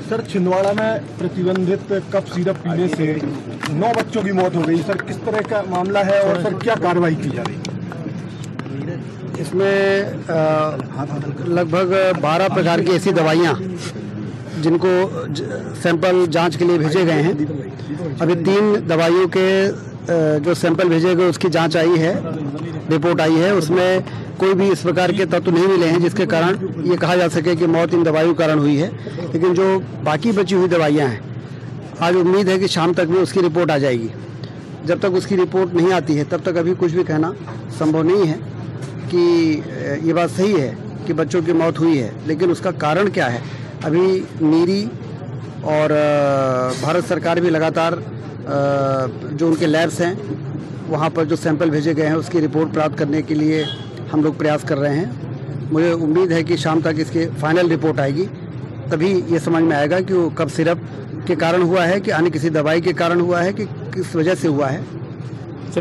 Sir, Chhindwara में प्रतिबंधित cough syrup पीने से 9 बच्चों की मौत हो गई। सर, किस तरह का मामला है और सर क्या कार्रवाई की जा रही है? इसमें लगभग 12 प्रकार की ऐसी दवाइयाँ जिनको सैंपल जांच के लिए भेजे गए हैं। अभी 3 दवाइयों के जो सैंपल भेजे गए उसकी जांच आई है, रिपोर्ट आई है। उसमें कोई भी इस प्रकार के तत्व नहीं मिले हैं जिसके कारण ये कहा जा सके कि मौत इन दवाइयों के कारण हुई है। लेकिन जो बाकी बची हुई दवाइयाँ हैं, आज उम्मीद है कि शाम तक में उसकी रिपोर्ट आ जाएगी। जब तक उसकी रिपोर्ट नहीं आती है तब तक अभी कुछ भी कहना संभव नहीं है कि ये बात सही है कि बच्चों की मौत हुई है। लेकिन उसका कारण क्या है, अभी नीरी और भारत सरकार भी लगातार जो उनके लैब्स हैं वहाँ पर जो सैंपल भेजे गए हैं उसकी रिपोर्ट प्राप्त करने के लिए हम लोग प्रयास कर रहे हैं। मुझे उम्मीद है कि शाम तक इसकी फाइनल रिपोर्ट आएगी, तभी ये समझ में आएगा कि वो कफ सिरप के कारण हुआ है कि अन्य किसी दवाई के कारण हुआ है कि किस वजह से हुआ है।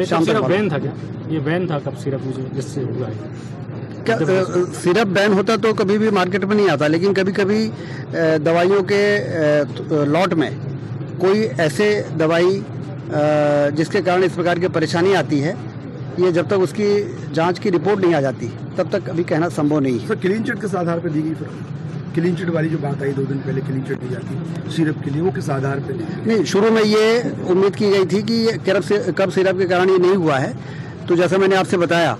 शाम तक बैन था क्या? ये बैन था कफ सिरप जिससे हुआ है क्या? सिरप बैन होता तो कभी भी मार्केट में नहीं आता, लेकिन कभी कभी दवाइयों के लॉट में कोई ऐसे दवाई जिसके कारण इस प्रकार की परेशानी आती है, ये जब तक उसकी जांच की रिपोर्ट नहीं आ जाती तब तक अभी कहना संभव नहीं है। सर, क्लीन चिट किस आधार पर दी गई? फिर क्लीन चिट वाली जो बात आई 2 दिन पहले, क्लीन चिट दी जाती सिरप के लिए, वो किस आधार पर दी गई? नहीं, शुरू में ये उम्मीद की गई थी कि कफ सिरप के कारण ये नहीं हुआ है। तो जैसा मैंने आपसे बताया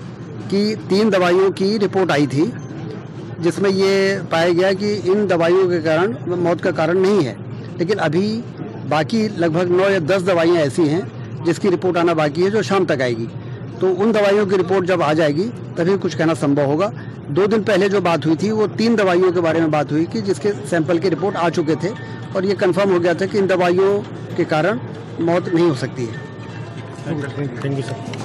कि 3 दवाइयों की रिपोर्ट आई थी जिसमें ये पाया गया कि इन दवाइयों के कारण मौत का कारण नहीं है। लेकिन अभी बाकी लगभग 9 या 10 दवाइयाँ ऐसी हैं जिसकी रिपोर्ट आना बाकी है, जो शाम तक आएगी। तो उन दवाइयों की रिपोर्ट जब आ जाएगी तभी कुछ कहना संभव होगा। 2 दिन पहले जो बात हुई थी वो 3 दवाइयों के बारे में बात हुई कि जिसके सैंपल की रिपोर्ट आ चुके थे और ये कंफर्म हो गया था कि इन दवाइयों के कारण मौत नहीं हो सकती है। Thank you sir.